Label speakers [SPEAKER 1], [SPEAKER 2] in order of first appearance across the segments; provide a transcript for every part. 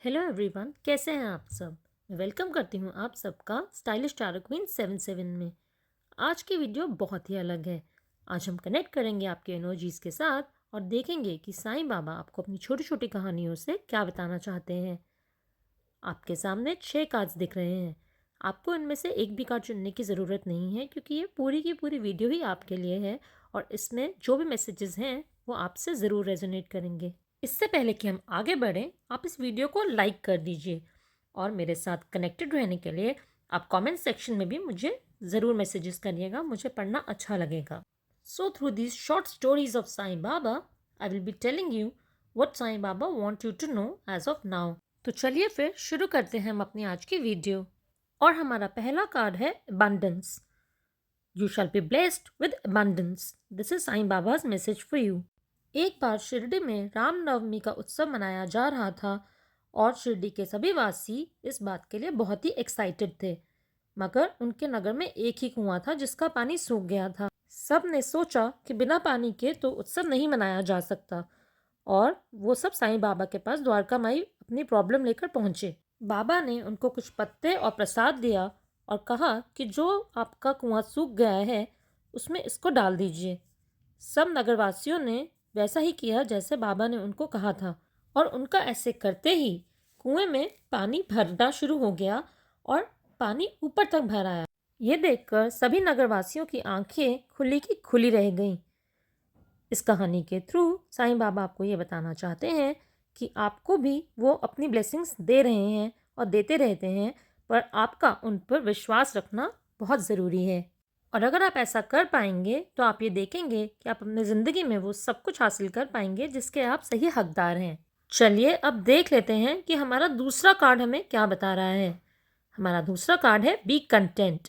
[SPEAKER 1] Hello everyone, कैसे हैं आप सब। मैं वेलकम करती हूँ आप सबका स्टाइलिश टारो क्वीन 77 में। आज की वीडियो बहुत ही अलग है। आज हम कनेक्ट करेंगे आपके इमोजीज के साथ और देखेंगे कि साईं बाबा आपको अपनी छोटी छोटी कहानियों से क्या बताना चाहते हैं। आपके सामने 6 कार्ड्स दिख रहे हैं। आपको इनमें से एक भी कार्ड चुनने की ज़रूरत नहीं है क्योंकि ये पूरी की पूरी वीडियो ही आपके लिए है और इसमें जो भी मैसेजेस हैं वो आपसे ज़रूर रेजोनेट करेंगे। इससे पहले कि हम आगे बढ़ें, आप इस वीडियो को लाइक कर दीजिए और मेरे साथ कनेक्टेड रहने के लिए आप कमेंट सेक्शन में भी मुझे ज़रूर मैसेजेस करिएगा, मुझे पढ़ना अच्छा लगेगा। So through these short stories of Sai Baba I will be telling you what Sai Baba want you to know as of now. तो चलिए फिर शुरू करते हैं हम अपनी आज की वीडियो। और हमारा पहला कार्ड है abundance. You shall be blessed with abundance. This is Sai Baba's message for you. एक बार शिरडी में रामनवमी का उत्सव मनाया जा रहा था और शिरडी के सभी वासी इस बात के लिए बहुत ही एक्साइटेड थे। मगर उनके नगर में एक ही कुआं था जिसका पानी सूख गया था। सब ने सोचा कि बिना पानी के तो उत्सव नहीं मनाया जा सकता और वो सब साईं बाबा के पास द्वारका माई अपनी प्रॉब्लम लेकर पहुंचे। बाबा ने उनको कुछ पत्ते और प्रसाद दिया और कहा कि जो आपका कुआं सूख गया है उसमें इसको डाल दीजिए। सब नगरवासियों ने वैसा ही किया जैसे बाबा ने उनको कहा था और उनका ऐसे करते ही कुएं में पानी भरना शुरू हो गया और पानी ऊपर तक भर आया। ये देखकर सभी नगरवासियों की आंखें खुली की खुली रह गईं। इस कहानी के थ्रू साईं बाबा आपको ये बताना चाहते हैं कि आपको भी वो अपनी ब्लेसिंग्स दे रहे हैं और देते रहते हैं, पर आपका उन पर विश्वास रखना बहुत ज़रूरी है। और अगर आप ऐसा कर पाएंगे तो आप ये देखेंगे कि आप अपनी ज़िंदगी में वो सब कुछ हासिल कर पाएंगे जिसके आप सही हकदार हैं। चलिए अब देख लेते हैं कि हमारा दूसरा कार्ड हमें क्या बता रहा है। हमारा दूसरा कार्ड है be content.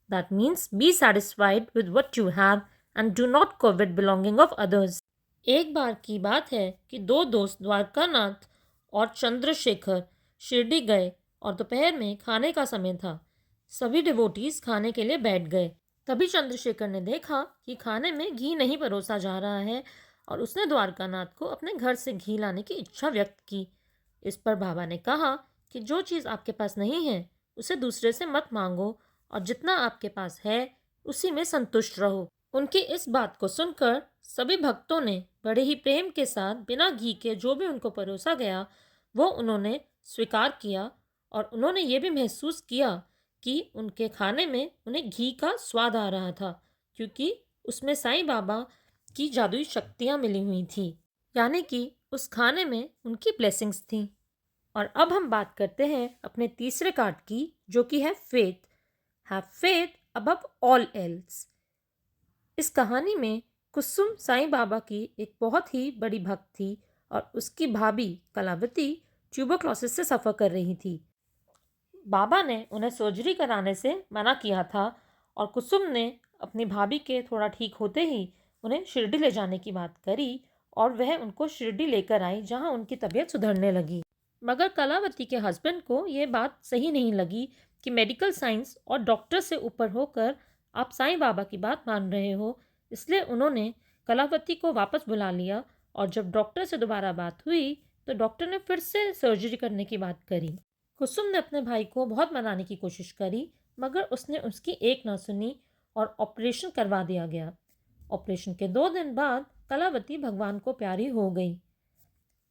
[SPEAKER 1] That means be satisfied with what you have and do not covet belonging of others. एक बार की बात है कि दो दोस्त द्वारकानाथ और चंद्रशेखर शिरडी गए और दोपहर में खाने का समय था। सभी डिवोटीज खाने के लिए बैठ गए। तभी चंद्रशेखर ने देखा कि खाने में घी नहीं परोसा जा रहा है और उसने द्वारकानाथ को अपने घर से घी लाने की इच्छा व्यक्त की। इस पर बाबा ने कहा कि जो चीज़ आपके पास नहीं है उसे दूसरे से मत मांगो और जितना आपके पास है उसी में संतुष्ट रहो। उनकी इस बात को सुनकर सभी भक्तों ने बड़े ही प्रेम के साथ बिना घी के जो भी उनको परोसा गया वो उन्होंने स्वीकार किया और उन्होंने ये भी महसूस किया कि उनके खाने में उन्हें घी का स्वाद आ रहा था क्योंकि उसमें साईं बाबा की जादुई शक्तियाँ मिली हुई थी, यानी कि उस खाने में उनकी ब्लेसिंग्स थी। और अब हम बात करते हैं अपने तीसरे कार्ड की, जो कि है faith. Have faith above all else. इस कहानी में कुसुम साईं बाबा की एक बहुत ही बड़ी भक्त थी और उसकी भाभी कलावती ट्यूबरक्लोसिस से सफ़र कर रही थी। बाबा ने उन्हें सर्जरी कराने से मना किया था और कुसुम ने अपनी भाभी के थोड़ा ठीक होते ही उन्हें शिरडी ले जाने की बात करी और वह उनको शिरडी लेकर आई जहां उनकी तबीयत सुधरने लगी। मगर कलावती के हस्बैंड को ये बात सही नहीं लगी कि मेडिकल साइंस और डॉक्टर से ऊपर होकर आप साईं बाबा की बात मान रहे हो, इसलिए उन्होंने कलावती को वापस बुला लिया और जब डॉक्टर से दोबारा बात हुई तो डॉक्टर ने फिर से सर्जरी करने की बात करी। कुसुम ने अपने भाई को बहुत मनाने की कोशिश करी मगर उसने उसकी एक ना सुनी और ऑपरेशन करवा दिया गया। ऑपरेशन के 2 दिन बाद कलावती भगवान को प्यारी हो गई।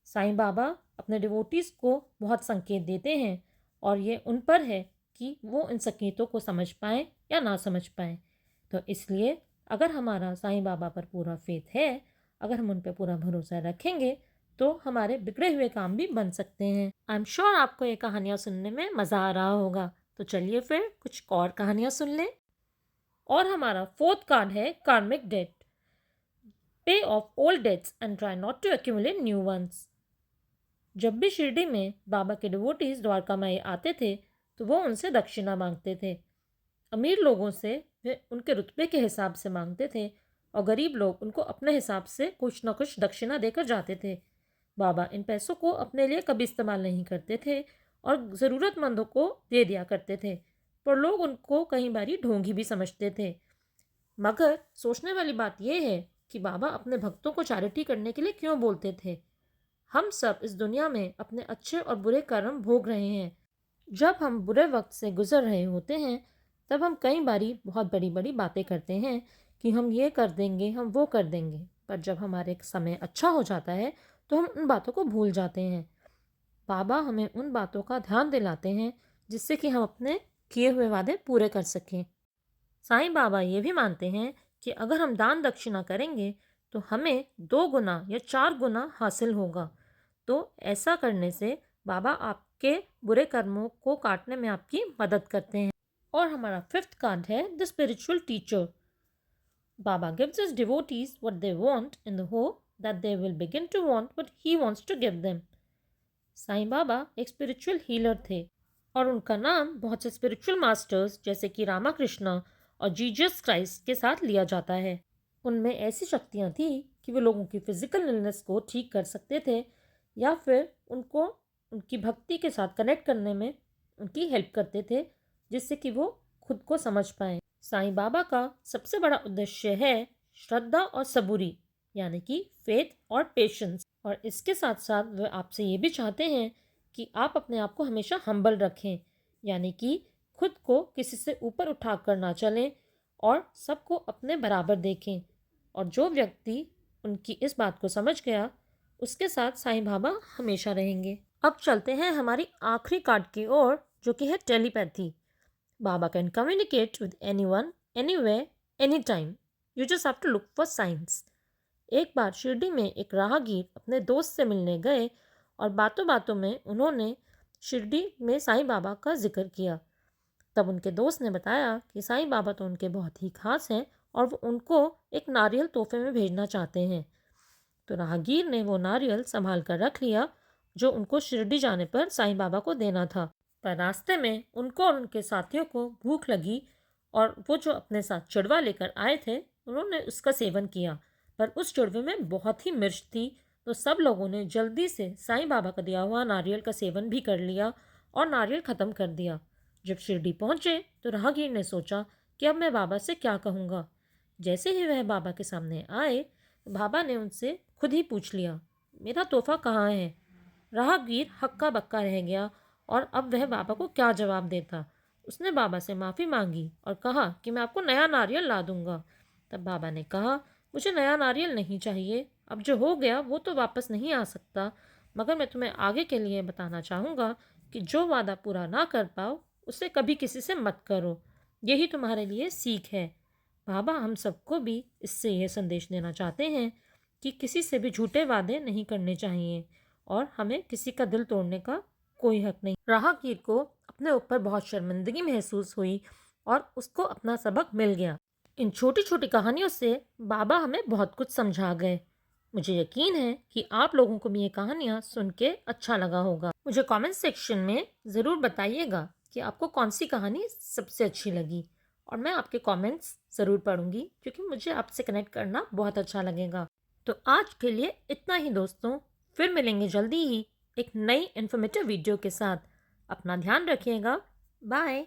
[SPEAKER 1] साईं बाबा अपने डिवोटीज को बहुत संकेत देते हैं और ये उन पर है कि वो इन संकेतों को समझ पाएँ या ना समझ पाएँ। तो इसलिए अगर हमारा साईं बाबा पर पूरा फेथ है, अगर हम उन पर पूरा भरोसा रखेंगे तो हमारे बिगड़े हुए काम भी बन सकते हैं। आई एम श्योर आपको ये कहानियाँ सुनने में मज़ा आ रहा होगा। तो चलिए फिर कुछ और कहानियाँ सुन लें। और हमारा फोर्थ कार्ड है karmic debt. Pay off old debts and try not to accumulate new ones. जब भी शिरडी में बाबा के डिवोटीज द्वारका माई आते थे तो वो उनसे दक्षिणा मांगते थे। अमीर लोगों से वे उनके रुतबे के हिसाब से मांगते थे और गरीब लोग उनको अपने हिसाब से कुछ न कुछ दक्षिणा देकर जाते थे। बाबा इन पैसों को अपने लिए कभी इस्तेमाल नहीं करते थे और ज़रूरतमंदों को दे दिया करते थे, पर लोग उनको कई बारी ढोंगी भी समझते थे। मगर सोचने वाली बात यह है कि बाबा अपने भक्तों को चैरिटी करने के लिए क्यों बोलते थे। हम सब इस दुनिया में अपने अच्छे और बुरे कर्म भोग रहे हैं। जब हम बुरे वक्त से गुजर रहे होते हैं, तब हम कई बारी बहुत बड़ी बड़ी बातें करते हैं कि हम ये कर देंगे, हम वो कर देंगे। पर जब हमारे समय अच्छा हो जाता है तो हम उन बातों को भूल जाते हैं। बाबा हमें उन बातों का ध्यान दिलाते हैं जिससे कि हम अपने किए हुए वादे पूरे कर सकें। साईं बाबा ये भी मानते हैं कि अगर हम दान दक्षिणा करेंगे तो हमें 2 गुना या 4 गुना हासिल होगा। तो ऐसा करने से बाबा आपके बुरे कर्मों को काटने में आपकी मदद करते हैं। और हमारा 5th कार्ड है the spiritual teacher. Baba gives us devotees what they want in the hope that they will begin to want what he wants to give them। Sai Baba एक स्पिरिचुअल हीलर थे और उनका नाम बहुत से स्पिरिचुअल मास्टर्स जैसे कि रामाकृष्णा और जीसस क्राइस्ट के साथ लिया जाता है। उनमें ऐसी शक्तियाँ थी कि वो लोगों की फिजिकल इलनेस को ठीक कर सकते थे या फिर उनको उनकी भक्ति के साथ कनेक्ट करने में उनकी हेल्प करते थे, जिससे कि वो खुद को समझ पाएँ। साईं बाबा का सबसे बड़ा उद्देश्य है श्रद्धा और सबूरी, यानी कि फेथ और पेशेंस। और इसके साथ साथ वे आपसे ये भी चाहते हैं कि आप अपने आप को हमेशा हम्बल रखें, यानी कि खुद को किसी से ऊपर उठा कर ना चलें और सबको अपने बराबर देखें। और जो व्यक्ति उनकी इस बात को समझ गया, उसके साथ साईं बाबा हमेशा रहेंगे। अब चलते हैं हमारी आखिरी कार्ड की ओर, जो कि है telepathy. Baba can communicate with anyone, anywhere, any time. You just have to look for science. एक बार शिरडी में एक राहगीर अपने दोस्त से मिलने गए और बातों बातों में उन्होंने शिरडी में साईं बाबा का जिक्र किया। तब उनके दोस्त ने बताया कि साईं बाबा तो उनके बहुत ही खास हैं और वो उनको एक नारियल तोहफे में भेजना चाहते हैं। तो राहगीर ने वो नारियल संभाल कर रख लिया जो उनको शिरडी जाने पर साईं बाबा को देना था। पर रास्ते में उनको और उनके साथियों को भूख लगी और वो जो अपने साथ चिड़वा लेकर आए थे उन्होंने उसका सेवन किया। पर उस चिड़वे में बहुत ही मिर्च थी, तो सब लोगों ने जल्दी से साईं बाबा का दिया हुआ नारियल का सेवन भी कर लिया और नारियल ख़त्म कर दिया। जब शिरडी पहुँचे तो राहगीर ने सोचा कि अब मैं बाबा से क्या कहूँगा। जैसे ही वह बाबा के सामने आए, बाबा ने उनसे खुद ही पूछ लिया, मेरा तोहफा कहाँ है। राहगीर हक्का बक्का रह गया और अब वह बाबा को क्या जवाब देता। उसने बाबा से माफ़ी मांगी और कहा कि मैं आपको नया नारियल ला दूंगा। तब बाबा ने कहा, मुझे नया नारियल नहीं चाहिए, अब जो हो गया वो तो वापस नहीं आ सकता, मगर मैं तुम्हें आगे के लिए बताना चाहूँगा कि जो वादा पूरा ना कर पाओ उसे कभी किसी से मत करो, यही तुम्हारे लिए सीख है। बाबा हम सबको भी इससे यह संदेश देना चाहते हैं कि किसी से भी झूठे वादे नहीं करने चाहिए और हमें किसी का दिल तोड़ने का कोई हक नहीं। राहगीर को अपने ऊपर बहुत शर्मिंदगी महसूस हुई और उसको अपना सबक मिल गया। इन छोटी छोटी कहानियों से बाबा हमें बहुत कुछ समझा गए। मुझे यकीन है कि आप लोगों को भी ये कहानियाँ सुन के अच्छा लगा होगा। मुझे कमेंट सेक्शन में ज़रूर बताइएगा कि आपको कौन सी कहानी सबसे अच्छी लगी और मैं आपके कमेंट्स ज़रूर पढ़ूंगी, क्योंकि मुझे आपसे कनेक्ट करना बहुत अच्छा लगेगा। तो आज के लिए इतना ही दोस्तों, फिर मिलेंगे जल्दी ही एक नई इन्फॉर्मेटिव वीडियो के साथ। अपना ध्यान रखिएगा। बाय।